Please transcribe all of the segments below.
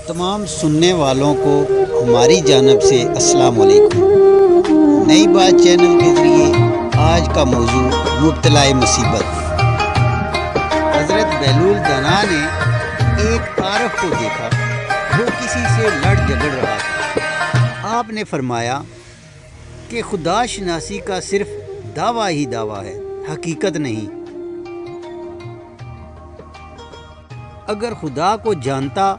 तमाम सुनने वालों को हमारी जानब से अस्सलाम वालेकुम। नई बात चैनल के ज़रिए आज का मौजू मुब्तलाए मुसीबत। हज़रत बहलूल दना ने एक आरफ को देखा, वो किसी से लड़ झगड़ रहा था। आपने फरमाया कि खुदा शनासी का सिर्फ दावा ही दावा है, हकीकत नहीं। अगर खुदा को जानता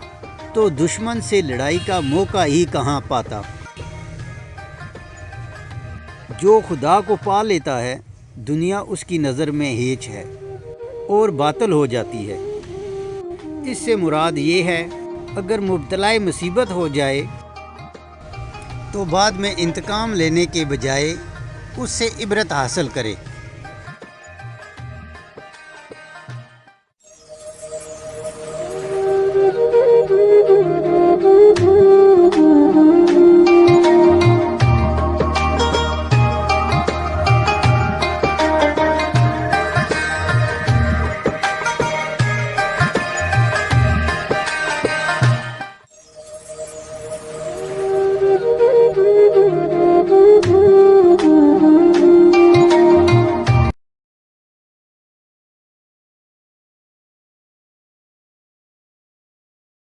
तो दुश्मन से लड़ाई का मौका ही कहाँ पाता। जो खुदा को पा लेता है, दुनिया उसकी नज़र में हेच है और बातिल हो जाती है। इससे मुराद ये है, अगर मुब्तलाए मुसीबत हो जाए तो बाद में इंतकाम लेने के बजाय उससे इबरत हासिल करे।